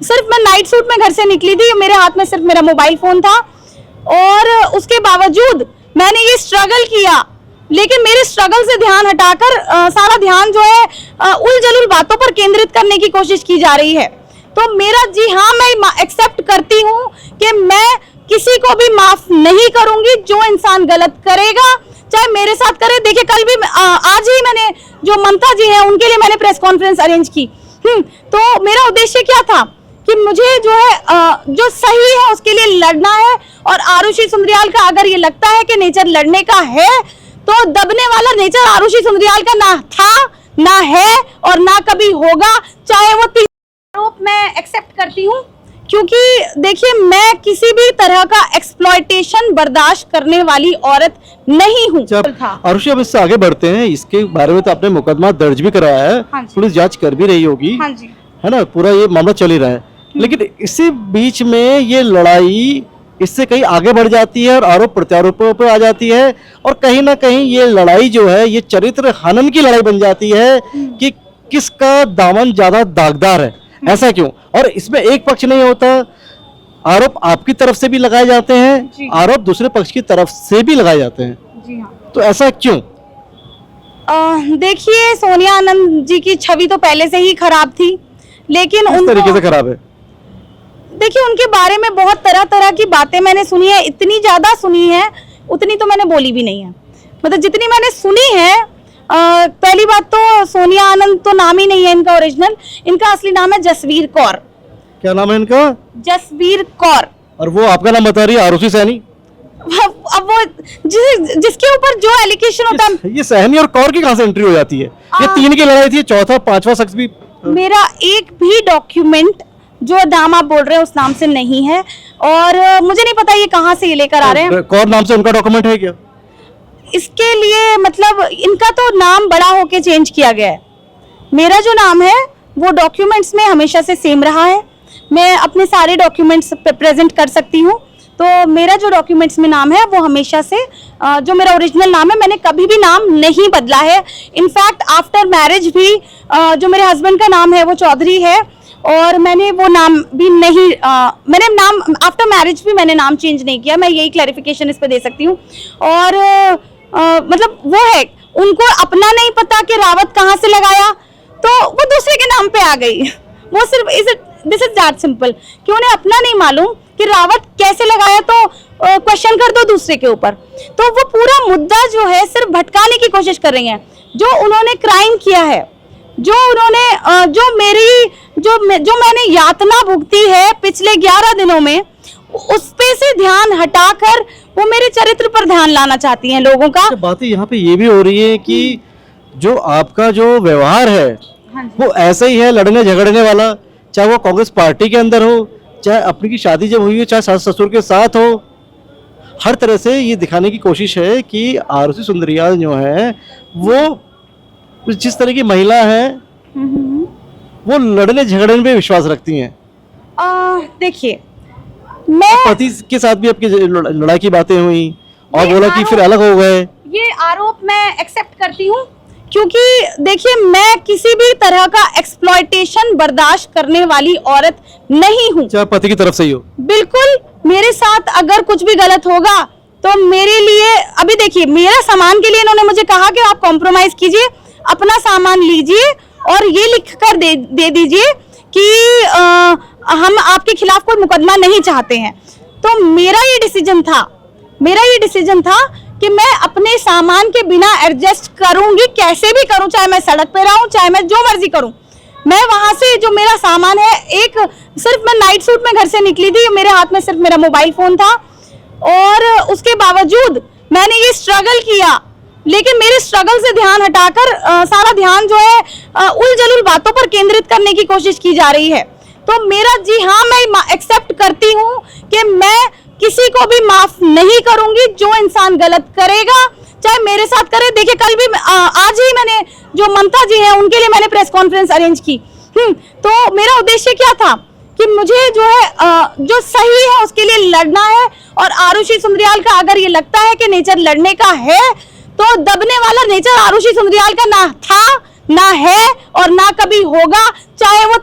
सिर्फ मैं night suit में घर से निकली थी, मेरे हाथ में सिर्फ मेरा मोबाइल फोन था और उसके बावजूद मैंने ये स्ट्रगल किया, लेकिन मेरे स्ट्रगल से ध्यान हटाकर सारा ध्यान जो है उल बातों पर केंद्रित करने की कोशिश की जा रही है। तो मेरा जी हाँ, मैं एक्सेप्ट करती हूँ कि मैं किसी को भी माफ नहीं करूंगी। जो इंसान गलत करेगा चाहे मेरे साथ करे, देखिए कल भी आज ही मैंने जो ममता जी है उनके लिए मैंने प्रेस कॉन्फ्रेंस अरेंज की। तो मेरा उद्देश्य क्या था कि मुझे जो है जो सही है उसके लिए लड़ना है। और आरुषि सुंदरियाल का अगर ये लगता है कि नेचर लड़ने का है तो दबने वाला नेचर आरुषि सुंदरियाल का ना था, ना है और ना कभी होगा, चाहे वो आरोप मैं एक्सेप्ट करती हूँ। क्योंकि देखिए मैं किसी भी तरह का एक्सप्लॉयटेशन बर्दाश्त करने वाली औरत नहीं हूँ। आरुषि, अब इससे आगे बढ़ते हैं, इसके बारे में तो आपने मुकदमा दर्ज भी कराया है, पुलिस जांच कर भी रही होगी, हाँ जी, है ना, पूरा ये मामला चल ही रहा है। लेकिन इसी बीच में ये लड़ाई इससे कहीं आगे बढ़ जाती है और आरोप प्रत्यारोपों पर आ जाती है और कहीं ना कहीं ये लड़ाई जो है ये चरित्र हनन की लड़ाई बन जाती है कि किसका दामन ज्यादा दागदार है। ऐसा क्यों? और इसमें एक पक्ष नहीं होता, आरोप आपकी तरफ से भी लगाए जाते हैं, आरोप दूसरे पक्ष की तरफ से भी लगाए जाते हैं। जी हाँ। तो ऐसा क्यों? देखिए सोनिया आनंद जी की छवि तो पहले से ही खराब थी, लेकिन किस तरीके से खराब है? देखिए उनके बारे में बहुत तरह तरह की बातें मैंने सुनी है, इतनी ज्यादा सुनी है उतनी तो मैंने बोली भी नहीं है। मतलब जितनी मैंने सुनी है, पहली बात तो सोनिया आनंद तो नाम ही नहीं है इनका ओरिजिनल, इनका असली नाम है जसवीर कौर। क्या नाम है इनका? जसवीर कौर। और वो आपका नाम बता रही है आरुषि सैनी। अब वो जिसके ऊपर जो एलिगेशन होता है, ये सैनी और कौर की कहां से एंट्री हो जाती है? ये तीन की लड़ाई थी, चौथा पांचवा शख्स भी। मेरा एक भी डॉक्यूमेंट जो नाम आप बोल रहे हैं उस नाम से नहीं है और मुझे नहीं पता ये कहां से ये लेकर आ रहे हैं। कौर नाम से उनका डॉक्यूमेंट है क्या? इसके लिए मतलब इनका तो नाम बड़ा होके चेंज किया गया है। मेरा जो नाम है वो डॉक्यूमेंट्स में हमेशा से सेम रहा है। मैं अपने सारे डॉक्यूमेंट्स प्रेजेंट कर सकती हूँ। तो मेरा जो डॉक्यूमेंट्स में नाम है वो हमेशा से जो मेरा ओरिजिनल नाम है, मैंने कभी भी नाम नहीं बदला है। इनफैक्ट आफ्टर मैरिज भी जो मेरे हस्बैंड का नाम है वो चौधरी है और मैंने वो नाम भी नहीं मैंने नाम आफ्टर मैरिज भी मैंने नाम चेंज नहीं किया। मैं यही क्लैरिफिकेशन इस पे दे सकती हूँ। और मतलब वो है, उनको अपना नहीं पता कि रावत कहाँ से लगाया तो वो दूसरे के नाम पे आ गई। वो सिर्फ दिस इज दैट सिंपल कि उन्हें अपना नहीं मालूम कि रावत कैसे लगाया तो क्वेश्चन कर दो दूसरे के ऊपर। तो वो पूरा मुद्दा जो है सिर्फ भटकाने की कोशिश कर रही हैं। जो उन्होंने क्राइम किया है, जो उन्होंने जो मैंने यातना भुगती है पिछले 11 दिनों में, उस पे से ध्यान हटाकर वो मेरे चरित्र पर ध्यान लाना चाहती हैं लोगों का। बातें यहाँ पे ये भी हो रही है कि जो आपका जो व्यवहार है वो ऐसा ही है, लड़ने झगड़ने वाला, चाहे वो कांग्रेस पार्टी के अंदर हो, चाहे अपनी की शादी जब हुई हो, चाहे सास ससुर के साथ हो, हर तरह से ये दिखाने की कोशिश है कि आरुषि सुंदरियाल जो है वो जिस तरह की महिला है वो लड़ने झगड़ने में विश्वास रखती हैं। देखिए मैं पति के साथ भी आपकी लड़ाई की बातें हुई और बोला कि फिर अलग हो गए। ये आरोप मैं एक्सेप्ट करती हूँ क्योंकि देखिए मैं किसी भी तरह का एक्सप्लॉयटेशन बर्दाश्त करने वाली औरत नहीं हूँ, चाहे पति की तरफ से ही हो। बिल्कुल मेरे साथ अगर कुछ भी गलत होगा तो मेरे लिए, अभी देखिए मेरा सामान के लिए इन्होंने मुझे कहा कि आप कॉम्प्रोमाइज कीजिए, अपना सामान लीजिए और ये लिख कर दे दीजिए कि हम आपके खिलाफ कोई मुकदमा नहीं चाहते हैं। तो मेरा ये डिसीजन था कि मैं अपने सामान के बिना एडजस्ट करूंगी, कैसे भी करूं, चाहे मैं सड़क पे रहूं, चाहे मैं जो मर्जी करूं। मैं वहां से जो मेरा सामान है, एक सिर्फ मैं नाइट सूट में घर से निकली थी, मेरे हाथ में सिर्फ मेरा मोबाइल फोन था और उसके बावजूद मैंने ये स्ट्रगल किया, लेकिन मेरे स्ट्रगल से ध्यान हटाकर सारा ध्यान जो है उल बातों पर केंद्रित करने की कोशिश की जा रही है। तो मेरा जी हाँ, मैं एक्सेप्ट करती हूँ कि मैं किसी को भी माफ नहीं करूंगी। जो इंसान गलत करेगा चाहे मेरे साथ करे, देखिए कल भी आज ही मैंने जो ममता जी है उनके लिए मैंने प्रेस कॉन्फ्रेंस अरेंज की। तो मेरा उद्देश्य क्या था कि मुझे जो है जो सही है उसके लिए लड़ना है। और आरुषि सुंदरियाल का अगर ये लगता है कि नेचर लड़ने का है तो दबने वाला नेचर आरुषि सुंदरियाल का ना था, ना है और ना कभी होगा, चाहे वो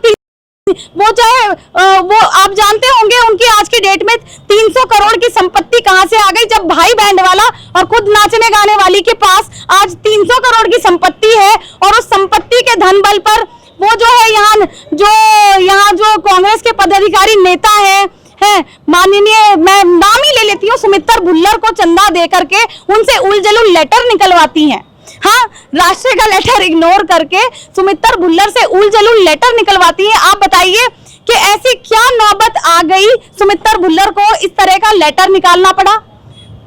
वो चाहे वो आप जानते होंगे उनकी आज की डेट में 300 करोड़ की संपत्ति कहां से आ गई, जब भाई बैंड वाला और खुद नाचने गाने वाली के पास आज 300 करोड़ की संपत्ति है और उस संपत्ति के धन बल पर वो जो है यहाँ जो कांग्रेस के पदाधिकारी नेता है माननीय, मैं नाम ही ले लेती हूँ, सुमित्रा भुल्लर को चंदा दे करके उनसे उलझुल लेटर निकलवाती हैं। हाँ, राष्ट्र का लेटर इग्नोर करके सुमित्रा भुल्लर से उलझुल लेटर निकलवाती हैं। आप बताइए कि ऐसी क्या नौबत आ गई सुमित्रा भुल्लर को इस तरह का लेटर निकालना पड़ा,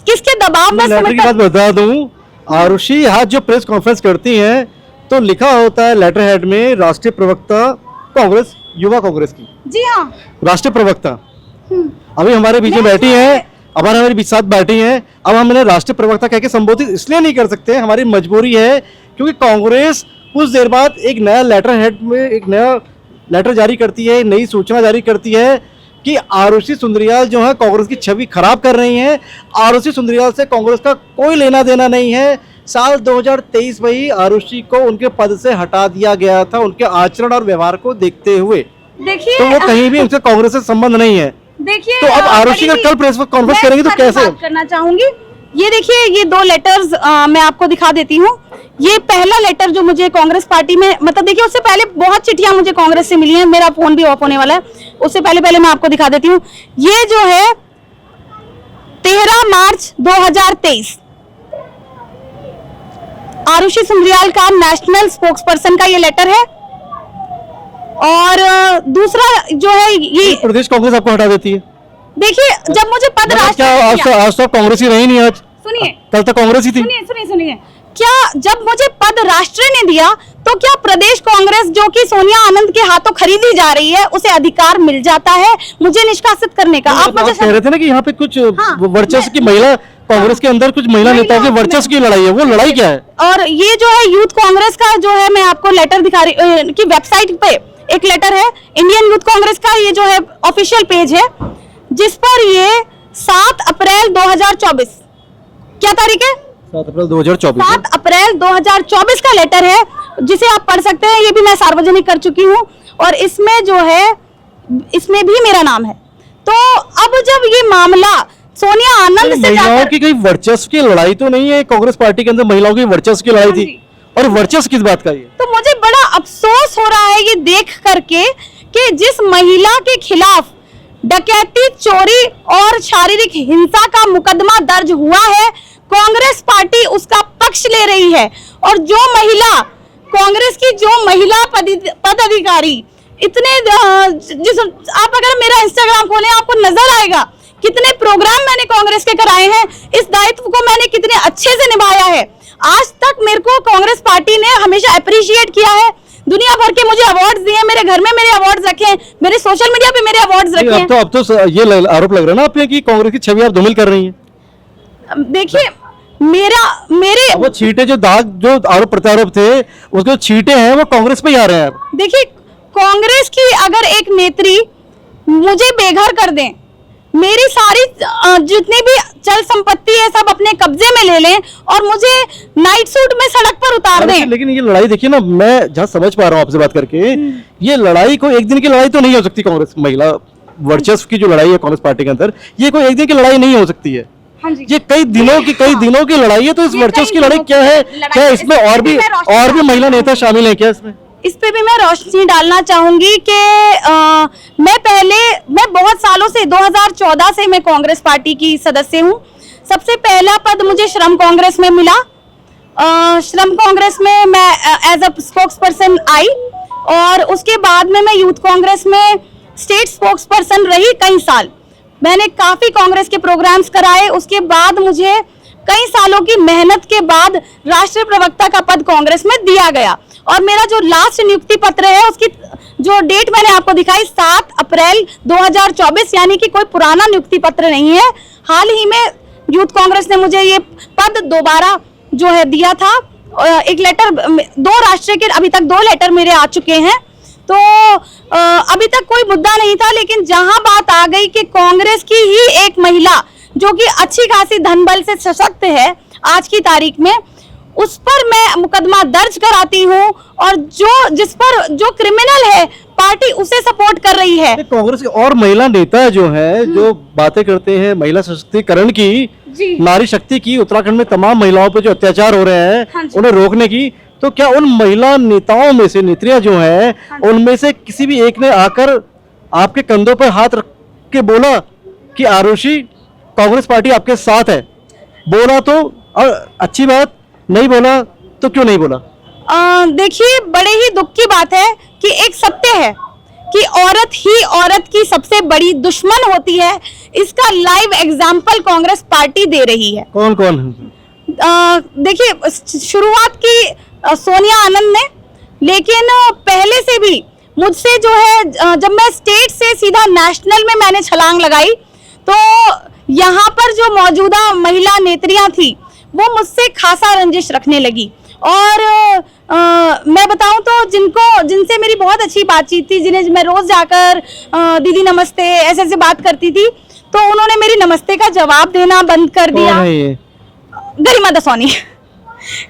किसके दबाव में? लेटर की बात बता दूं, आरुषि आज जो प्रेस कॉन्फ्रेंस करती हैं तो लिखा होता है लेटर हेड में राष्ट्रीय प्रवक्ता कांग्रेस, युवा कांग्रेस की। जी हाँ, राष्ट्रीय प्रवक्ता अभी हमारे बीच में बैठी है, हमारे साथ बैठी हैं। अब हम इन्हें राष्ट्रीय प्रवक्ता कह के संबोधित इसलिए नहीं कर सकते, हमारी मजबूरी है, क्योंकि कांग्रेस कुछ देर बाद एक नया लेटर हेड में एक नया लेटर जारी करती है, नई सूचना जारी करती है कि आरुषि सुंदरियाल जो है कांग्रेस की छवि खराब कर रही हैं। आरुषि सुंदरियाल से कांग्रेस का कोई लेना देना नहीं है। साल 2023 में ही आरुषि को उनके पद से हटा दिया गया था उनके आचरण और व्यवहार को देखते हुए। देखिए, तो वो कहीं भी उनसे कांग्रेस से संबंध नहीं है। देखिए, तो अब आरुषि का कल प्रेस कॉन्फ्रेंस करेंगे तो कैसे बात करना चाहूंगी। ये देखिए, ये दो लेटर्स मैं आपको दिखा देती हूँ। ये पहला लेटर जो मुझे कांग्रेस पार्टी में, मतलब देखिए उससे पहले बहुत चिट्ठियां मुझे कांग्रेस से मिली हैं, मेरा फोन भी ऑफ होने वाला है, उससे पहले मैं आपको दिखा देती हूँ। ये जो है 13 मार्च 2023 आरुषि सुंदरियाल का नेशनल स्पोक्सपर्सन का ये लेटर है। और दूसरा जो है ये प्रदेश कांग्रेस आपको हटा देती है। देखिए, जब मुझे पद राष्ट्र आज तो कांग्रेस ही रही नहीं, आज सुनिए, कल तक कांग्रेस ही थी। सुनिए, क्या जब मुझे पद राष्ट्र ने दिया तो क्या प्रदेश कांग्रेस जो कि सोनिया आनंद के हाथों खरीदी जा रही है उसे अधिकार मिल जाता है मुझे निष्कासित करने का? आप मुझे कह रहे थे ना कि यहाँ पे कुछ वर्चस्व की महिला कांग्रेस के अंदर कुछ महिला नेताओं की वर्चस्व की लड़ाई है, वो लड़ाई क्या है? और ये जो है यूथ कांग्रेस का जो है, मैं आपको लेटर दिखा रही की वेबसाइट पे एक लेटर है इंडियन यूथ कांग्रेस का, ये जो है ऑफिशियल पेज है, जिस पर ये 7 अप्रैल 2024, क्या तारीख है? 7 अप्रैल 2024 7 अप्रैल 2024 का लेटर है, जिसे आप पढ़ सकते हैं। ये भी मैं सार्वजनिक कर चुकी हूँ और इसमें जो है, इसमें भी मेरा नाम है। तो अब जब ये मामला सोनिया आनंद से महिलाओं की कोई वर्चस्व की लड़ाई तो नहीं है, कांग्रेस पार्टी के अंदर महिलाओं की वर्चस्व की लड़ाई थी, और वर्चस्व किस बात का? ये तो मुझे बड़ा अफसोस हो रहा है ये देख करके कि जिस महिला के खिलाफ डकैती, चोरी और शारीरिक हिंसा का मुकदमा दर्ज हुआ है, कांग्रेस पार्टी उसका पक्ष ले रही है। और जो महिला कांग्रेस की जो महिला पदाधिकारी इतने जिस आप अगर मेरा इंस्टाग्राम खोलें आपको नजर आएगा कितने प्रोग्राम मैंने कांग्रेस के कराए हैं, इस दायित्व को मैंने कितने अच्छे से निभाया है। आज तक मेरे को कांग्रेस पार्टी ने हमेशा अप्रिशिएट किया है, दुनिया भर के मुझे अवार्ड्स दिए, मेरे घर में मेरे अवार्ड्स रखे हैं, मेरे सोशल मीडिया पे मेरे अवार्ड्स रखे हैं। अब तो ये आरोप लग रहा है ना आप पे कि कांग्रेस की छवि आप धूमिल कर रही हैं। देखिए, मेरे वो छींटे जो दाग जो आरोप प्रत्यारोप थे उसके छींटे हैं वो कांग्रेस पे ही आ रहे हैं। देखिए, कांग्रेस की अगर एक नेत्री मुझे बेघर कर दें, मेरी सारी जितनी भी चल संपत्ति है सब अपने कब्जे में ले लें और मुझे नाइट सूट में सड़क पर उतार दें। लेकिन ये लड़ाई देखिए ना, मैं जहाँ समझ पा रहा हूँ आपसे बात करके, ये लड़ाई कोई एक दिन की लड़ाई तो नहीं हो सकती। कांग्रेस महिला वर्चस्व की जो लड़ाई है कांग्रेस पार्टी के अंदर, ये कोई एक दिन की लड़ाई नहीं हो सकती है। हाँ जी। ये कई दिनों की लड़ाई है। तो इस वर्चस्व की लड़ाई क्या है? क्या इसमें और भी महिला नेता शामिल है क्या इसमें? इस पे भी मैं रोशनी डालना चाहूंगी कि मैं बहुत सालों से 2014 से मैं कांग्रेस पार्टी की सदस्य हूं। सबसे पहला पद मुझे श्रम कांग्रेस में मिला। श्रम कांग्रेस में मैं एज अ स्पोक्सपर्सन आई और उसके बाद में मैं यूथ कांग्रेस में स्टेट स्पोक्सपर्सन रही कई साल। मैंने काफी कांग्रेस के प्रोग्राम्स कराए। उसके बाद मुझे कई सालों की मेहनत के बाद राष्ट्रीय प्रवक्ता का पद कांग्रेस में दिया गया और मेरा जो लास्ट नियुक्ति पत्र है उसकी जो डेट मैंने आपको दिखाई 7 अप्रैल 2024, यानी कि कोई पुराना नियुक्ति पत्र नहीं है। हाल ही में यूथ कांग्रेस ने मुझे ये पद दोबारा जो है दिया था। एक लेटर, 2 राष्ट्रीय के अभी तक 2 लेटर मेरे आ चुके हैं। तो अभी तक कोई मुद्दा नहीं था, लेकिन जहां बात आ गई कि कांग्रेस की ही एक महिला जो कि अच्छी खासी धनबल से सशक्त है आज की तारीख में, उस पर मैं मुकदमा दर्ज कराती हूँ और जिस पर जो क्रिमिनल है पार्टी उसे सपोर्ट कर रही है। कांग्रेस के और महिला नेता जो है जो बातें करते हैं महिला सशक्तिकरण की, जी। नारी शक्ति की, उत्तराखंड में तमाम महिलाओं पे जो अत्याचार हो रहे हैं हाँ जी। उन्हें रोकने की, तो क्या उन महिला नेताओं में से, नेत्रियां जो हैं, उनमें से किसी भी एक ने आकर आपके कंधों पर हाथ रख के बोला कि आरुषि कांग्रेस पार्टी आपके साथ है? बोला तो और अच्छी बात, नहीं बोला तो क्यों नहीं बोला? देखिए, बड़े ही दुख की बात है कि एक सत्य है कि औरत ही औरत की सबसे बड़ी दुश्मन होती है। इसका लाइव एग्जाम्पल कांग्रेस पार्टी दे रही है। कौन कौन? देखिए, शुरुआत की सोनिया आनंद ने, लेकिन पहले से भी मुझसे जो है, जब मैं स्टेट से सीधा नेशनल में मैंने छलांग लगाई तो यहाँ पर जो मौजूदा महिला नेत्रियां थी वो मुझसे खासा रंजिश रखने लगी। और मैं बताऊं तो जिनसे मेरी बहुत अच्छी बातचीत थी, जिन्हें मैं रोज जाकर दीदी नमस्ते ऐसे ऐसे बात करती थी, तो उन्होंने मेरी नमस्ते का जवाब देना बंद कर दिया। कौन है ये? गरिमा दसौनी।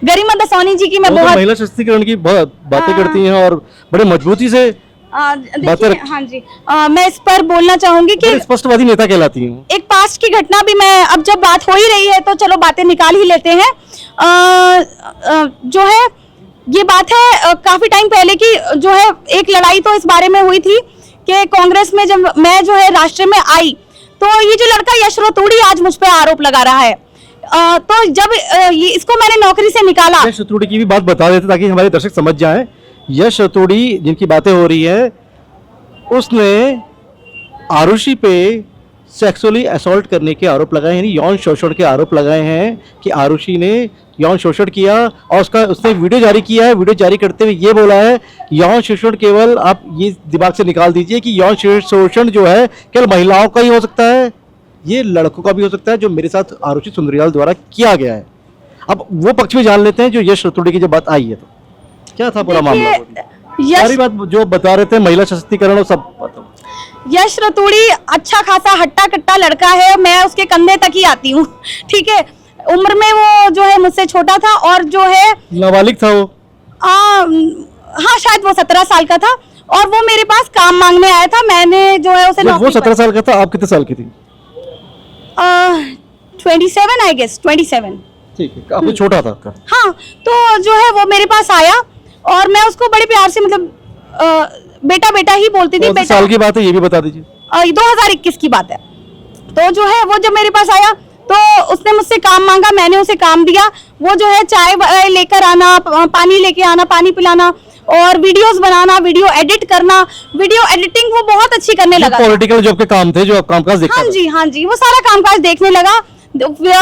गरिमा दसौनी जी की मैं वो तो बहुत महिला सशक्तिकरण की बहुत बातें करती हैं और बड़े मजबूती से देखिए, हाँ जी, मैं इस पर बोलना चाहूंगी कि बड़ी स्पष्टवादी नेता कहलाती हैं। एक पास्ट की घटना भी, मैं अब जब बात हो ही रही है तो चलो बातें निकाल ही लेते हैं। जो है ये बात है काफी टाइम पहले की, जो है एक लड़ाई तो इस बारे में हुई थी कि कांग्रेस में जब मैं जो है राष्ट्र में आई तो ये जो लड़का यश रतूड़ी आज मुझ पे आरोप लगा रहा है। तो जब ये इसको मैंने नौकरी से निकाला। यश रतूड़ी की भी बात बता देते ताकि हमारे दर्शक समझ जाएं। यश रतूड़ी जिनकी बातें हो रही है, उसने आरुषि पे सेक्सुअली असॉल्ट करने के आरोप लगाए हैं, यानी यौन शोषण के आरोप लगाए हैं कि आरुषि ने यौन शोषण किया और उसने वीडियो जारी किया है। वीडियो जारी करते हुए ये बोला है, यौन शोषण केवल, आप ये दिमाग से निकाल दीजिए कि यौन शोषण जो है केवल महिलाओं का ही हो सकता है, ये लड़कों का भी हो सकता है, जो मेरे साथ आरुषि सुंदरियाल द्वारा किया गया है। अब वो पक्ष में जान लेते हैं जो यश रतूड़ी की जब बात आई है तो क्या था पूरा मामला? सारी बात जो बता रहे थे महिला सशक्तिकरण और सब। यश रतूड़ी अच्छा खासा हट्टा कट्टा लड़का है, मैं उसके कंधे तक ही आती हूँ, ठीक है। उम्र में वो जो है मुझसे छोटा था और जो है नाबालिग था वो। हाँ, शायद वो 17 साल का था और वो मेरे पास काम मांगने आया था। मैंने जो है उसे वो 17 साल का था, आप कितने साल की थी? 27 आई गेस, 27। ठीक है, काफी छोटा था। हाँ, तो जो है वो मेरे पास आया और मैं उसको बड़े प्यार से, मतलब बेटा बेटा ही बोलती थी। बेटा साल की बात है, ये भी बता दीजिए। 2021 की बात है। तो जो है वो जब मेरे पास आया तो उसने मुझसे काम मांगा, मैंने उसे काम दिया। वो जो है चाय लेकर आना, पानी लेके आना, पानी पिलाना और वीडियोस बनाना, वीडियो एडिट करना, वीडियो एडिटिंग वो बहुत अच्छी करने लगा। पॉलिटिकल जॉब के काम थे जो आप कामकाज देखते? हाँ जी, हाँ जी, वो सारा कामकाज देखने लगा।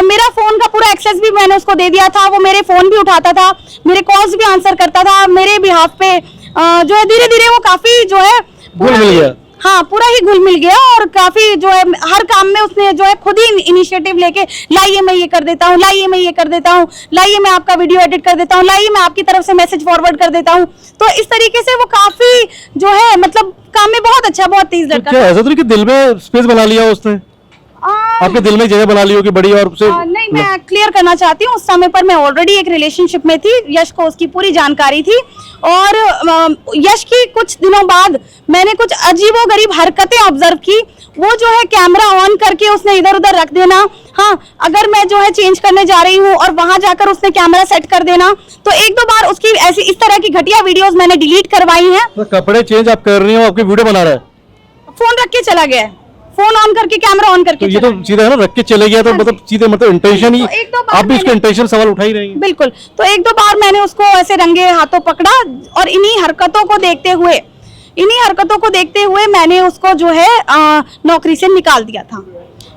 मेरा फोन का पूरा एक्सेस भी मैंने उसको दे दिया था। वो मेरे फोन भी उठाता था, मेरे कॉल्स भी आंसर करता था मेरे बिहाफ पे। जो है धीरे धीरे वो काफी जो है घुल मिल गया। हाँ, पूरा ही घुल मिल गया और काफी जो है हर काम में उसने जो है खुद ही इनिशिएटिव लेके, लाइए मैं ये कर देता हूँ, लाइए मैं ये कर देता हूँ, लाइए मैं आपका वीडियो एडिट कर देता हूँ, लाइए मैं आपकी तरफ से मैसेज फॉरवर्ड कर देता हूँ। तो इस तरीके से वो काफी जो है, मतलब काम में बहुत अच्छा, बहुत तेज लड़का था। ऐसा तो नहीं कि दिल में स्पेस बना लिया उसने? आपके दिल में जगह बना ली होगी बड़ी और उसे? नहीं, मैं क्लियर करना चाहती हूँ, उस समय पर मैं ऑलरेडी एक रिलेशनशिप में थी। यश को उसकी पूरी जानकारी थी और यश की कुछ दिनों बाद मैंने कुछ अजीबोगरीब हरकतें ऑब्जर्व की। वो जो है कैमरा ऑन करके उसने इधर उधर रख देना। हाँ, अगर मैं जो है चेंज करने जा रही हूँ और वहां जाकर उसने कैमरा सेट कर देना, तो एक दो बार उसकी ऐसी इस तरह की घटिया वीडियोस मैंने डिलीट करवाई हैं। तो कपड़े चेंज आप कर रही हो, आपकी वीडियो बना रहा है, फोन रख के चला गया, फोन ऑन करके कैमरा ऑन करके। तो ये तो सीधा है ना, रख के चले गया, तो मतलब सीधे मतलब इंटेंशन ही, आप भी उसके इंटेंशन सवाल उठा ही रही हैं। बिल्कुल। तो एक दो बार मैंने उसको ऐसे रंगे हाथों पकड़ा और इन्हीं हरकतों को देखते हुए मैंने उसको जो है नौकरी से निकाल दिया था।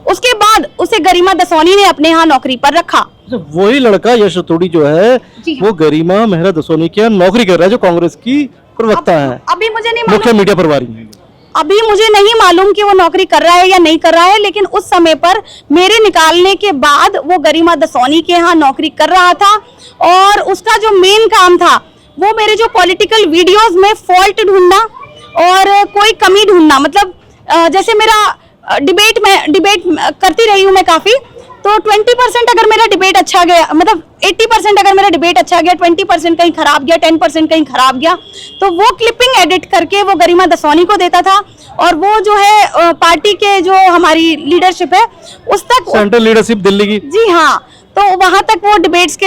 उसके बाद उसे गरिमा दसौनी ने अपने यहाँ नौकरी पर रखा। वही लड़का यश रतूड़ी जो है वो गरिमा मेहरा दसौनी के यहाँ नौकरी कर रहा है, जो कांग्रेस की प्रवक्ता है, अभी मुझे नहीं मुख्य मीडिया प्रभारी है। अभी मुझे नहीं मालूम कि वो नौकरी कर रहा है या नहीं कर रहा है, लेकिन उस समय पर मेरे निकालने के बाद वो गरिमा दसौनी के यहाँ नौकरी कर रहा था और उसका जो मेन काम था वो मेरे जो पॉलिटिकल वीडियोस में फॉल्ट ढूंढना और कोई कमी ढूंढना। मतलब जैसे मेरा डिबेट करती रही हूँ मैं काफी, तो 20% अगर मेरा डिबेट अच्छा गया, मतलब 80% अगर मेरा डिबेट अच्छा गया, 20% कहीं खराब गया, 10% कहीं खराब गया, तो वो क्लिपिंग एडिट करके वो गरिमा दसौनी को देता था और वो जो है पार्टी के जो हमारी लीडरशिप है उस तक, सेंट्रल लीडरशिप दिल्ली की, जी हाँ, तो वहां तक वो डिबेट्स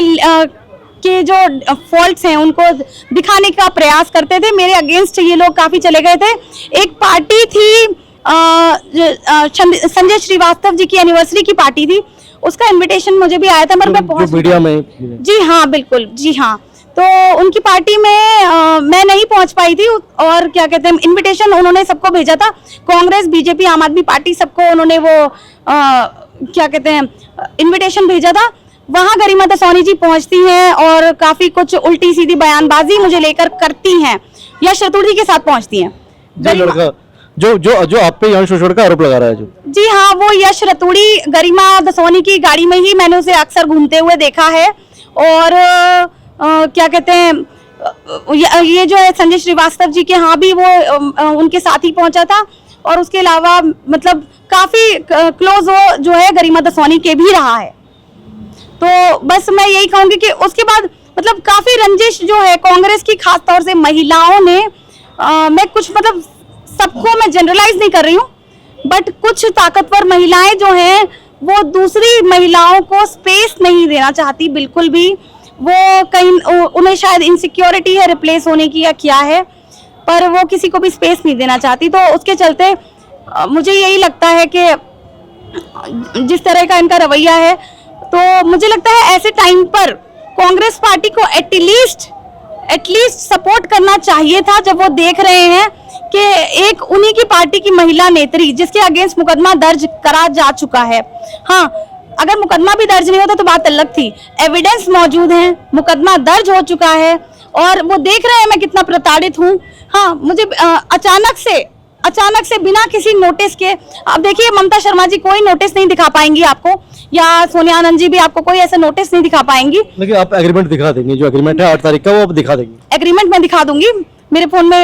के जो फॉल्ट्स हैं उनको दिखाने का प्रयास करते थे। मेरे अगेंस्ट ये लोग काफी चले गए थे। एक पार्टी थी संजय श्रीवास्तव जी की एनिवर्सरी की पार्टी थी, उसका इनविटेशन मुझे भी आया था, मगर मैं पहुंच, मीडिया में, जी हाँ बिल्कुल, जी हाँ, तो उनकी पार्टी में मैं नहीं पहुंच पाई थी। और क्या कहते हैं, इनविटेशन उन्होंने सबको भेजा था, कांग्रेस, बीजेपी, आम आदमी पार्टी, सबको उन्होंने वो क्या कहते हैं इनविटेशन भेजा था। वहां गरिमा दसौनी जी पहुंचती हैं और काफी कुछ उल्टी सीधी बयानबाजी मुझे लेकर करती हैं, यश रतूड़ी के साथ पहुंचती हैं। लड़का जो जो जो आप पे यौन शोषण का आरोप लगा रहा है, जो, जी हाँ, वो यश रतूड़ी गरिमा दसौनी की गाड़ी में ही मैंने उसे अक्सर घूमते हुए देखा है। और क्या कहते हैं, ये जो है संजय श्रीवास्तव जी के यहाँ भी वो उनके साथ ही पहुंचा था। और उसके अलावा मतलब काफी क्लोज वो जो है गरिमा दसौनी के भी रहा है। तो बस मैं यही कहूंगी कि उसके बाद मतलब काफी रंजिश जो है कांग्रेस की, खास तौर से महिलाओं ने, मैं कुछ मतलब सबको मैं जनरलाइज नहीं कर रही हूँ, बट कुछ ताकतवर महिलाएं जो हैं वो दूसरी महिलाओं को स्पेस नहीं देना चाहती बिल्कुल भी। वो कहीं उन्हें शायद इनसिक्योरिटी है रिप्लेस होने की या क्या है, पर वो किसी को भी स्पेस नहीं देना चाहती। तो उसके चलते मुझे यही लगता है कि जिस तरह का इनका रवैया है, तो मुझे लगता है ऐसे टाइम पर कांग्रेस पार्टी को एटलीस्ट सपोर्ट करना चाहिए था, जब वो देख रहे हैं कि एक उन्हीं की पार्टी की महिला नेत्री जिसके अगेंस्ट मुकदमा दर्ज करा जा चुका है। हाँ, अगर मुकदमा भी दर्ज नहीं होता तो बात अलग थी, एविडेंस मौजूद है, मुकदमा दर्ज हो चुका है और वो देख रहे हैं मैं कितना प्रताड़ित हूँ। हाँ, मुझे अचानक से बिना किसी नोटिस के, अब देखिए ममता शर्मा जी कोई नोटिस नहीं दिखा पाएंगी आपको, या सोनिया आनंद जी भी आपको कोई ऐसा नोटिस नहीं दिखा पाएंगी। लेकिन आप एग्रीमेंट दिखा देंगे, जो एग्रीमेंट है 8 तारीख का, वो आप दिखा देंगे। एग्रीमेंट मैं दिखा दूंगी, मेरे फोन में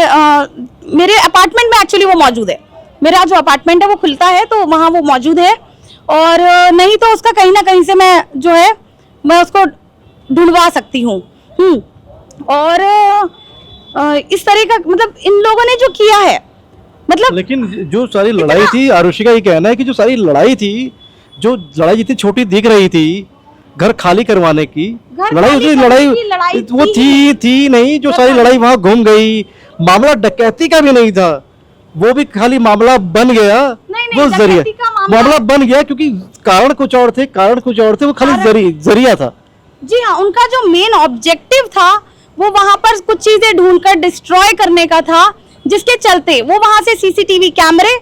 मेरे अपार्टमेंट में एक्चुअली वो मौजूद है, मेरा जो अपार्टमेंट है वो खुलता है तो वहाँ वो मौजूद है। और नहीं तो उसका कहीं ना कहीं से मैं जो है मैं उसको ढूंढवा सकती हूँ। और इस तरह का मतलब इन लोगों ने जो किया है, मतलब लेकिन जो सारी लड़ाई थी, आरुषि का ये कहना है कि जो सारी लड़ाई थी, जो लड़ाई जितनी छोटी दिख रही थी, घर खाली करवाने की लड़ाई वो थी नहीं, जो सारी लड़ाई वहां घूम गई। मामला डकैती का भी नहीं था, वो भी खाली मामला बन गया, वो जरिया मामला बन गया, क्योंकि कारण कुछ और थे, वो खाली जरिया था। जी हाँ, उनका जो मेन ऑब्जेक्टिव था वो वहां पर कुछ चीजें ढूंढकर डिस्ट्रॉय करने का था, जिसके चलते वो वहां से सीसीटीवी कैमरे,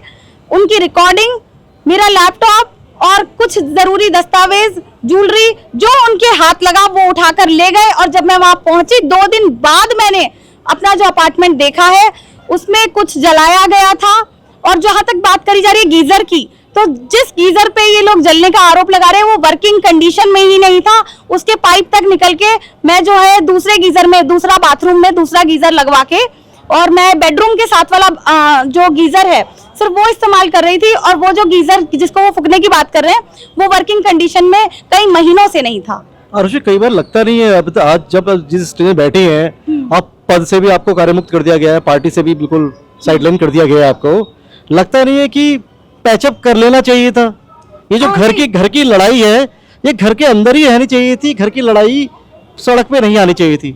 उनकी रिकॉर्डिंग, मेरा लैपटॉप और कुछ जरूरी दस्तावेज, ज्वेलरी जो उनके हाथ लगा वो उठाकर ले गए। और जब मैं वहां पहुंची 2 दिन बाद मैंने अपना जो अपार्टमेंट देखा है उसमें कुछ जलाया गया था। और जहां तक बात करी जा रही है गीजर की, तो जिस गीजर पे ये लोग जलने का आरोप लगा रहे हैं वो वर्किंग कंडीशन में ही नहीं था, उसके पाइप तक निकल के मैं जो है दूसरे गीजर में, दूसरा बाथरूम में दूसरा गीजर लगवा के, और मैं बेडरूम के साथ वाला जो गीजर है सिर्फ वो इस्तेमाल कर रही थी। और वो जो गीजर जिसको वो फूकने की बात कर रहे हैं वो वर्किंग कंडीशन में कई महीनों से नहीं था। आरुषि, कई बार लगता नहीं है, अब तो आज जब जिस स्टेज में बैठी हैं आप, पद से भी आपको कार्यमुक्त कर दिया गया है, पार्टी से भी बिल्कुल साइडलाइन कर दिया गया है, आपको लगता नहीं है कि पैचअप कर लेना चाहिए था? ये जो घर की लड़ाई है, ये घर के अंदर ही रहनी चाहिए थी, घर की लड़ाई सड़क पे नहीं आनी चाहिए थी,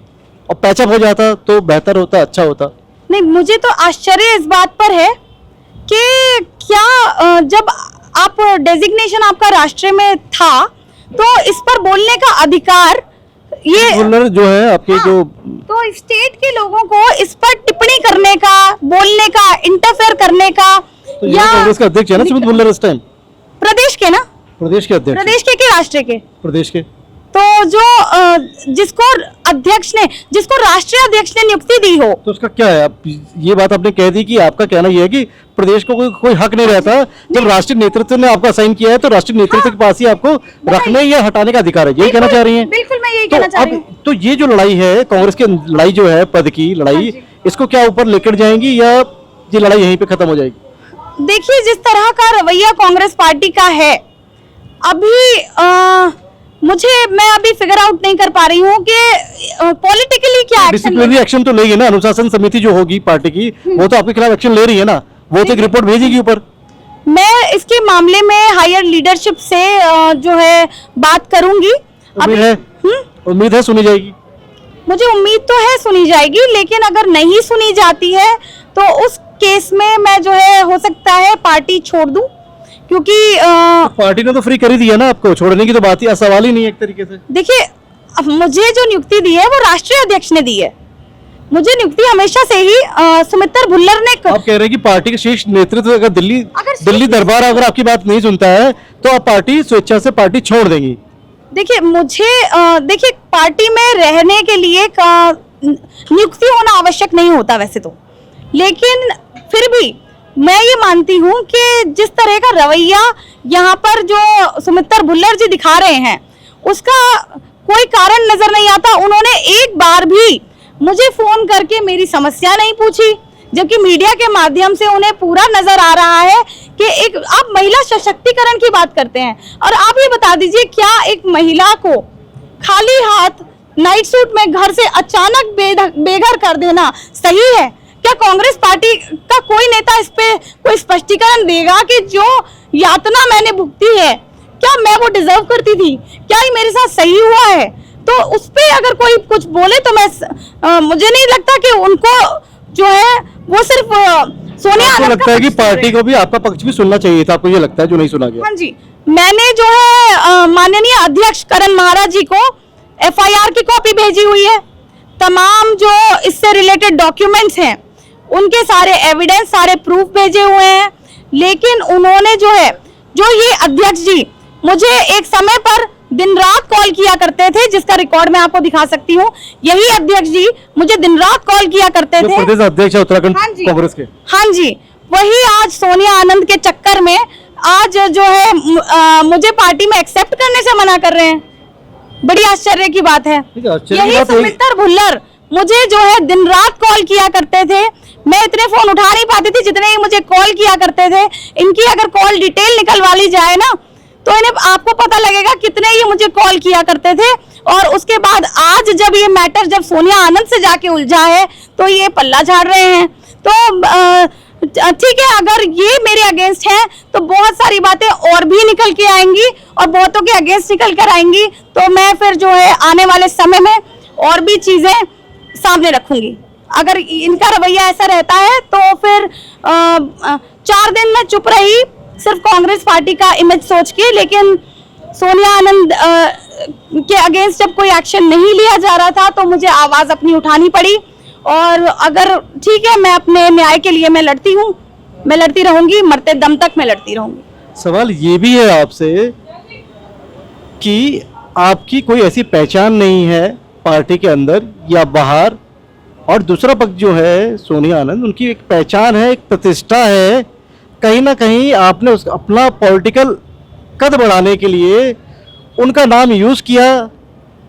और पैचअप हो जाता तो बेहतर होता, अच्छा होता। नहीं, मुझे तो आश्चर्य इस बात पर है कि क्या जब आप डेजिग्नेशन आपका राष्ट्रीय में था तो इस पर बोलने का अधिकार ये जो है आपके जो, तो स्टेट के लोगों को इस पर टिप्पणी करने का, बोलने का, इंटरफेयर करने का, तो या कांग्रेस का अध्यक्ष है ना सुमित भुल्लर इस टाइम, प्रदेश के ना, प्रदेश के अध्यक्ष, प्रदेश के राष्ट्रीय के, प्रदेश के, तो जो जिसको अध्यक्ष ने, जिसको राष्ट्रीय अध्यक्ष ने नियुक्ति दी हो, तो उसका क्या है? आप ये बात आपने कह दी कि आपका कहना यह है कि प्रदेश को कोई हक नहीं रहता, जब राष्ट्रीय नेतृत्व ने आपका साइन किया है तो राष्ट्रीय नेतृत्व के पास ही आपको रखने या हटाने का अधिकार है, यही कहना चाह रही हैं? बिल्कुल, मैं यही कहना चाह रही हूँ। तो ये जो लड़ाई है, कांग्रेस की लड़ाई जो है, पद की लड़ाई, इसको क्या ऊपर लेकर जाएंगी या ये लड़ाई यहीं पे खत्म हो जाएगी? देखिए, जिस तरह का रवैया कांग्रेस पार्टी का है, अभी मैं अभी फिगर आउट नहीं कर पा रही हूँ कि पॉलिटिकली क्या एक्शन। डिसिप्लिनरी एक्शन तो लेगी ना, अनुशासन समिति जो होगी पार्टी की वो तो आपके खिलाफ एक्शन ले रही है ना, वो तो एक रिपोर्ट भेजेगी ऊपर। मैं इसके मामले में हायर लीडरशिप से जो है बात करूंगी। उम्मीद है सुनी जाएगी। मुझे उम्मीद तो है सुनी जाएगी, लेकिन अगर नहीं सुनी जाती है तो उस केस में मैं जो है हो सकता है पार्टी छोड़ दूं, क्योंकि पार्टी ने तो फ्री कर ही दिया ना आपको, छोड़ने की तो बात ही सवाल ही नहीं है एक तरीके से। देखिए, मुझे जो नियुक्ति दी है वो राष्ट्रीय अध्यक्ष ने दी है। मुझे नियुक्ति हमेशा से ही सुमित्रा भुल्लर ने आप कह रहे हैं कि पार्टी के शीर्ष नेतृत्व अगर दिल्ली दरबार अगर आपकी बात नहीं सुनता है तो आप पार्टी स्वेच्छा से पार्टी छोड़ देंगी। देखिए, मुझे देखिए पार्टी में रहने के लिए नियुक्ति होना आवश्यक नहीं होता वैसे तो, लेकिन फिर भी मैं ये मानती हूँ कि जिस तरह का रवैया यहाँ पर जो सुमित्रा भुल्लर जी दिखा रहे हैं उसका कोई कारण नजर नहीं आता। उन्होंने एक बार भी मुझे फोन करके मेरी समस्या नहीं पूछी, जबकि मीडिया के माध्यम से उन्हें पूरा नजर आ रहा है कि एक आप महिला सशक्तिकरण की बात करते हैं। और आप ये बता दीजिए, क्या एक महिला को खाली हाथ नाइट सूट में घर से अचानक बेघर कर देना सही है? क्या कांग्रेस पार्टी का कोई नेता इस पे कोई स्पष्टीकरण देगा कि जो यातना मैंने भुगती है क्या मैं वो डिजर्व करती थी? क्या ये मेरे साथ सही हुआ है? तो उस पे अगर कोई कुछ बोले तो मैं मुझे नहीं लगता कि उनको जो है वो सिर्फ सोनिया आनंद लगता है कि पार्टी को भी आपका पक्ष भी सुनना चाहिए था, आपको ये लगता है जो नहीं सुना गया? हाँ जी, मैंने जो है माननीय अध्यक्ष करण महाराज जी को FIR की कॉपी भेजी हुई है। तमाम जो इससे रिलेटेड डॉक्यूमेंट्स हैं उनके सारे एविडेंस, सारे प्रूफ भेजे हुए हैं, लेकिन उन्होंने जो है ये अध्यक्ष जी मुझे एक समय पर दिन रात कॉल किया करते थे, जिसका रिकॉर्ड मैं आपको दिखा सकती हूँ। यही अध्यक्ष जी मुझे दिन रात कॉल किया करते थे। प्रदेश अध्यक्ष है उत्तराखंड कांग्रेस के। हाँ जी, वही आज सोनिया आनंद के चक्कर में आज जो है मुझे पार्टी में एक्सेप्ट करने से मना कर रहे हैं। बड़ी आश्चर्य की बात है। यही सुमित्रा भुल्लर मुझे जो है दिन रात कॉल किया करते थे। मैं इतने फोन उठा नहीं पाती थी जितने ही मुझे कॉल किया करते थे। इनकी अगर कॉल डिटेल निकलवा ली जाए ना तो इन्हें आपको पता लगेगा कितने ही मुझे कॉल किया करते थे। और उसके बाद आज जब ये मैटर जब सोनिया आनंद से जाके उलझा है तो ये पल्ला झाड़ रहे हैं। तो ठीक है, अगर ये मेरे अगेंस्ट हैं तो बहुत सारी बातें और भी निकल के आएंगी और बहुतों के अगेंस्ट निकल कर आएंगी, तो मैं फिर जो है आने वाले समय में और भी चीजें सामने रखूंगी। अगर इनका रवैया ऐसा रहता है तो फिर 4 दिन मैं चुप रही सिर्फ कांग्रेस पार्टी का इमेज सोच के, लेकिन सोनिया आनंद के अगेंस्ट जब कोई एक्शन नहीं लिया जा रहा था तो मुझे आवाज अपनी उठानी पड़ी। और अगर ठीक है, मैं अपने न्याय के लिए मैं लड़ती हूँ, मैं लड़ती रहूंगी, मरते दम तक मैं लड़ती रहूंगी। सवाल ये भी है आपसे कि आपकी कोई ऐसी पहचान नहीं है पार्टी के अंदर या बाहर, और दूसरा पक्ष जो है सोनिया आनंद, उनकी एक पहचान है, एक प्रतिष्ठा है। कहीं ना कहीं आपने अपना पॉलिटिकल कद बढ़ाने के लिए उनका नाम यूज किया,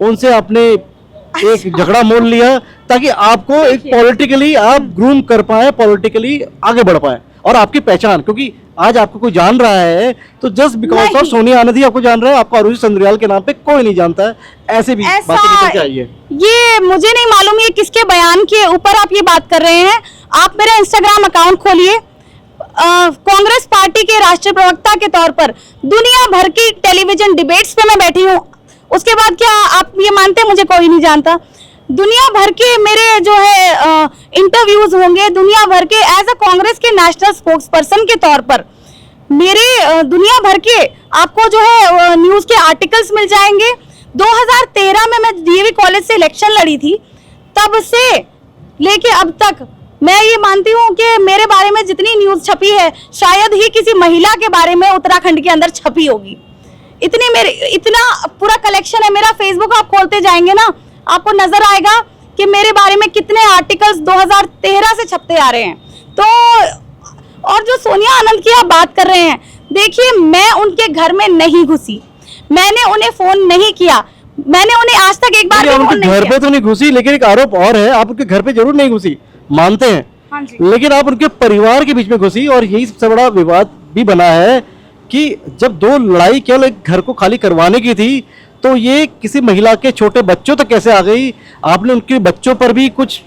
उनसे आपने एक झगड़ा मोल लिया ताकि आपको एक पॉलिटिकली आप ग्रूम कर पाए, पॉलिटिकली आगे बढ़ पाए। और आपकी पहचान, क्योंकि आज आपको कोई जान रहा है तो जस्ट बिकॉज ऑफ सोनिया आनंद ही आपको जान रहा है, आपको आरुषि संद्रियाल के नाम पे कोई नहीं जानता है। ऐसे भी बातें निकल के आई है। ये मुझे नहीं मालूम ये किसके बयान के ऊपर आप ये बात कर रहे हैं। आप मेरा इंस्टाग्राम अकाउंट खोलिए, कांग्रेस पार्टी के राष्ट्रीय प्रवक्ता के तौर पर दुनिया भर की टेलीविजन डिबेट्स पे मैं बैठी हूँ। उसके बाद क्या आप ये मानते हैं मुझे कोई नहीं जानता? दुनिया भर के मेरे जो है इंटरव्यूज होंगे, दुनिया भर के एज अ कांग्रेस के नेशनल स्पोक्स पर्सन के तौर पर मेरे दुनिया भर के आपको जो है न्यूज के आर्टिकल्स मिल जाएंगे। 2013 में मैं डीएवी कॉलेज से इलेक्शन लड़ी थी, तब से लेके अब तक मैं ये मानती हूँ कि मेरे बारे में जितनी न्यूज छपी है शायद ही किसी महिला के बारे में उत्तराखंड के अंदर छपी होगी। इतना पूरा कलेक्शन है मेरा। फेसबुक आप खोलते जाएंगे ना, आपको नजर आएगा कि मेरे बारे में कितने आर्टिकल्स 2013 से छपते आ रहे हैं। तो और जो सोनिया आनंद की आप बात कर रहे हैं, देखिए मैं उनके घर में नहीं घुसी, मैंने उन्हें फोन नहीं किया, मैंने उन्हें आज तक एक बार भी फोन नहीं किया। घर पे तो नहीं घुसी, लेकिन एक आरोप और है, आप उनके घर पे जरूर नहीं घुसी, मानते हैं। हाँ जी। लेकिन आप उनके परिवार के बीच में घुसी और यही सबसे बड़ा विवाद भी बना है कि जब दो लड़ाई केवल एक घर को खाली करवाने की थी, तो ये किसी महिला के छोटे बच्चों तक कैसे आ गई? आपने उनके बच्चों पर भी कुछ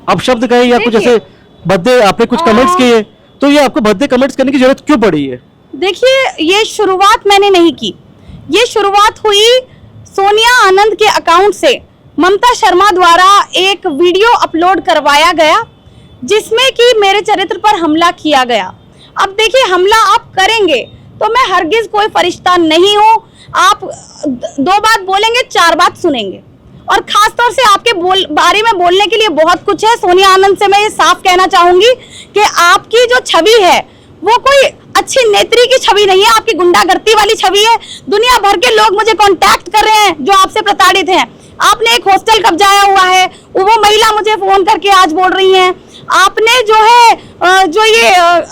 अपशब्द कहे या कुछ देखिए, ऐसे भद्दे आपने कुछ कमेंट्स किए, तो ये आपको भद्दे कमेंट्स करने की जरूरत क्यों पड़ी है? देखिए, ये शुरुआत मैंने नहीं की, ये शुरुआत हुई सोनिया आनंद के अकाउंट से। ममता शर्मा द्वारा एक वीडियो अपलोड करवाया गया जिसमें कि मेरे चरित्र पर हमला किया गया। अब देखिए, हमला आप करेंगे तो मैं हरगिज कोई फरिश्ता नहीं हूँ। आप दो बात बोलेंगे, चार बात सुनेंगे, और खास तौर से आपके बारे में बोलने के लिए बहुत कुछ है। सोनिया आनंद से मैं ये साफ कहना चाहूंगी कि आपकी जो छवि है वो कोई अच्छी नेत्री की छवि नहीं है, आपकी गुंडागर्दी वाली छवि है। दुनिया भर के लोग मुझे कांटेक्ट कर रहे हैं जो आपसे प्रताड़ित हैं। आपने एक हॉस्टल कब्जाया हुआ है, वो महिला मुझे फोन करके आज बोल रही हैं। आपने जो है जो ये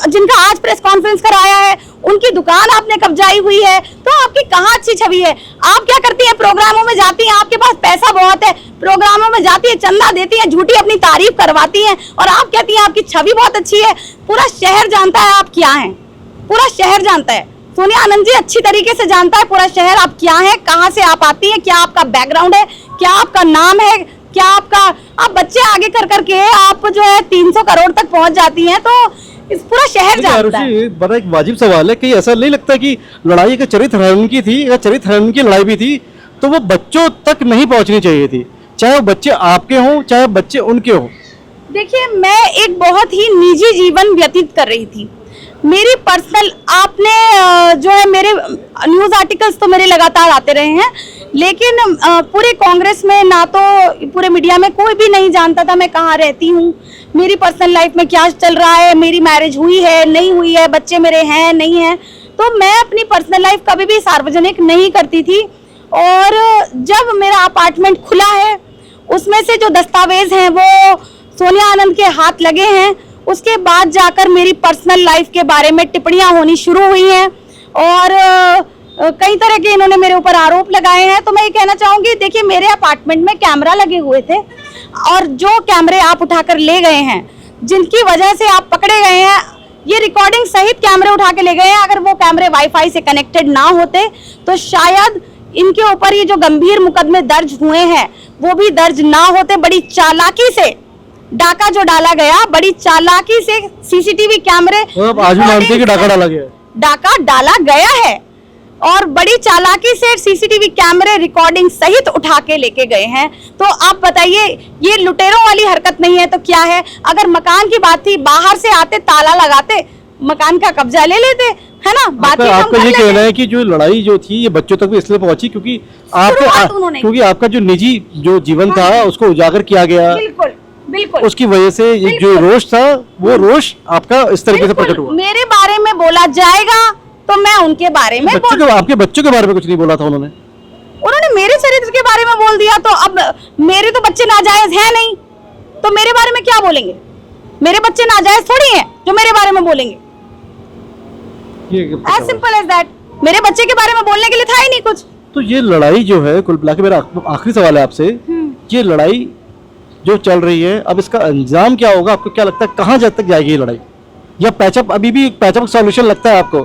जिनका आज प्रेस कॉन्फ्रेंस कराया है, उनकी दुकान आपने कब्जाई हुई है। तो आपकी कहाँ अच्छी छवि है? आप क्या करती हैं? प्रोग्रामों में जाती हैं, आपके पास पैसा बहुत है, प्रोग्रामों में जाती है, चंदा देती हैं, झूठी अपनी तारीफ करवाती हैं, और आप कहती हैं आपकी छवि बहुत अच्छी है। पूरा शहर जानता है आप क्या हैं, पूरा शहर जानता है। सोनिया आनंद जी अच्छी तरीके से जानता है पूरा शहर आप क्या हैं, कहाँ से आप आती हैं, क्या आपका बैकग्राउंड है, क्या आपका नाम है, क्या आपका, आप बच्चे आगे कर करके आप जो है 300 करोड़ तक पहुंच जाती हैं। तो इस पूरा शहर जानता है। बड़ा एक वाजिब सवाल है कि ऐसा नहीं लगता कि लड़ाई का चरित्र हरण की थी या चरित्र हरण की लड़ाई भी थी, तो वो बच्चों तक नहीं पहुंचनी चाहिए थी, चाहे वो बच्चे आपके हों चाहे बच्चे उनके हों। देखिए, मैं एक बहुत ही निजी जीवन व्यतीत कर रही थी। मेरी पर्सनल, आपने जो है मेरे न्यूज़ आर्टिकल्स तो मेरे लगातार आते रहे हैं, लेकिन पूरे कांग्रेस में ना तो पूरे मीडिया में कोई भी नहीं जानता था मैं कहाँ रहती हूँ, मेरी पर्सनल लाइफ में क्या चल रहा है, मेरी मैरिज हुई है नहीं हुई है, बच्चे मेरे हैं नहीं हैं। तो मैं अपनी पर्सनल लाइफ कभी भी सार्वजनिक नहीं करती थी। और जब मेरा अपार्टमेंट खुला है, उसमें से जो दस्तावेज हैं वो सोनिया आनंद के हाथ लगे हैं, उसके बाद जाकर मेरी पर्सनल लाइफ के बारे में टिप्पणियां होनी शुरू हुई हैं, और कई तरह के इन्होंने मेरे ऊपर आरोप लगाए हैं। तो मैं ये कहना चाहूंगी, देखिए, मेरे अपार्टमेंट में कैमरा लगे हुए थे, और जो कैमरे आप उठाकर ले गए हैं, जिनकी वजह से आप पकड़े गए हैं, ये रिकॉर्डिंग सहित कैमरे उठा के ले गए हैं। अगर वो कैमरे वाईफाई से कनेक्टेड ना होते तो शायद इनके ऊपर ये जो गंभीर मुकदमे दर्ज हुए हैं वो भी दर्ज ना होते। बड़ी चालाकी से डाका जो डाला गया, बड़ी चालाकी से सीसीटीवी कैमरे, आज भी मानते हैं कि डाका डाला गया है? डाका डाला गया है, और बड़ी चालाकी से सीसीटीवी कैमरे रिकॉर्डिंग सहित उठा के लेके गए हैं। तो आप बताइए, ये लुटेरों वाली हरकत नहीं है तो क्या है? अगर मकान की बात थी, बाहर से आते, ताला लगाते, मकान का कब्जा ले लेते, है ना? बातें आपका ये कहना है कि जो लड़ाई जो थी ये बच्चों तक भी इसलिए पहुंची क्योंकि आपका जो निजी जो जीवन था उसको उजागर किया गया, बिल्कुल बिल्कुल, उसकी वजह से ये जो रोष था वो रोष आपका इस तरीके से प्रकट हुआ। मेरे बारे में बोला जाएगा तो मैं उनके बारे में आपके बच्चों के बारे में कुछ नहीं बोला था उन्होंने मेरे चरित्र के बारे में बोल दिया। तो अब मेरे तो बच्चे नाजायज है नहीं, तो मेरे बारे में क्या बोलेंगे? मेरे बच्चे नाजायज थोड़ी हैं जो मेरे बारे में बोलेंगे। As simple as that. मेरे बच्चे के बारे में बोलने के लिए था ही नहीं कुछ। तो ये लड़ाई जो है, कुल मिला के मेरा आखिरी सवाल है आपसे, ये लड़ाई जो चल रही है, अब इसका अंजाम क्या होगा? आपको क्या लगता है कहाँ तक जाएगी ये लड़ाई? या पैचअप, अभी भी पैचअप सॉल्यूशन लगता है आपको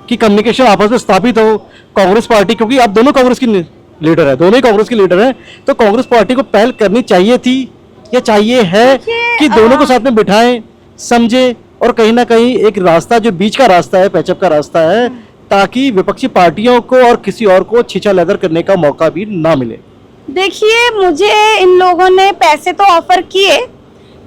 कि कम्युनिकेशन आपस में स्थापित हो? कांग्रेस पार्टी, क्योंकि आप दोनों कांग्रेस की लीडर है, दोनों ही कांग्रेस की लीडर है, तो कांग्रेस पार्टी को पहल करनी चाहिए थी या चाहिए है कि दोनों को साथ में बिठाएं, समझे, और कहीं ना कहीं एक रास्ता जो बीच का रास्ता है, पैचअप का रास्ता है, ताकि विपक्षी पार्टियों को और किसी और को छीछा लेदर करने का मौका भी ना मिले। देखिए, मुझे इन लोगों ने पैसे तो ऑफर किए,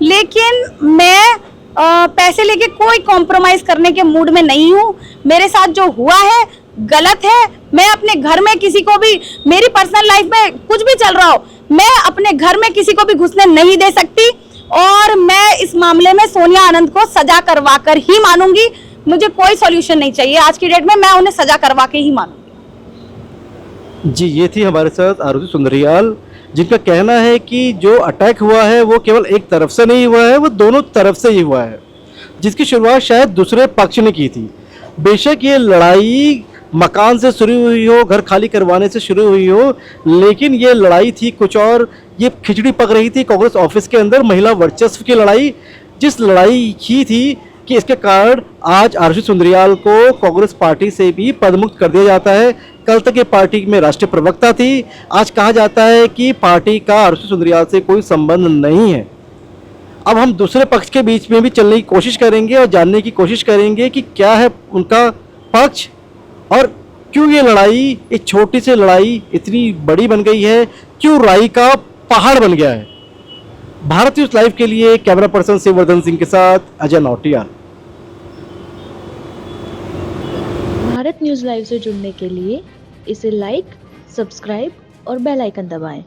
लेकिन मैं पैसे लेके कोई कॉम्प्रोमाइज करने के मूड में नहीं हूँ। मेरे साथ जो हुआ है गलत है। मैं अपने घर में किसी को भी, मेरी पर्सनल लाइफ में कुछ भी चल रहा हो, मैं अपने घर में किसी को भी घुसने नहीं दे सकती, और मैं इस मामले में सोनिया आनंद को सजा करवा कर ही मानूंगी। मुझे कोई सॉल्यूशन नहीं चाहिए आज की डेट में, मैं उन्हें सजा करवा के ही मानूंगी। जी, ये थी हमारे साथ आरुषि सुंदरियाल, जिनका कहना है कि जो अटैक हुआ है वो केवल एक तरफ से नहीं हुआ है, वो दोनों तरफ से ही हुआ है, जिसकी शुरुआत शायद दूसरे पक्ष ने की थी। बेशक ये लड़ाई मकान से शुरू हुई हो, घर खाली करवाने से शुरू हुई हो, लेकिन ये लड़ाई थी कुछ और। ये खिचड़ी पक रही थी कांग्रेस ऑफिस के अंदर, महिला वर्चस्व की लड़ाई। जिस लड़ाई की थी कि इसके कारण आज आरसी सुंदरियाल को कांग्रेस पार्टी से भी पदमुक्त कर दिया जाता है। कल तक ये पार्टी में राष्ट्रीय प्रवक्ता थी, आज कहा जाता है कि पार्टी का आरसी सुंदरियाल से कोई संबंध नहीं है। अब हम दूसरे पक्ष के बीच में भी चलने की कोशिश करेंगे और जानने की कोशिश करेंगे कि क्या है उनका पक्ष और क्यों ये लड़ाई, एक छोटी सी लड़ाई इतनी बड़ी बन गई है, क्यों राई का पहाड़ बन गया है। भारत न्यूज़ लाइव के लिए कैमरा पर्सन शिववर्धन सिंह के साथ अजय नौटियाल। भारत न्यूज़ लाइव से जुड़ने के लिए इसे लाइक, सब्सक्राइब और बेल आइकन दबाएं।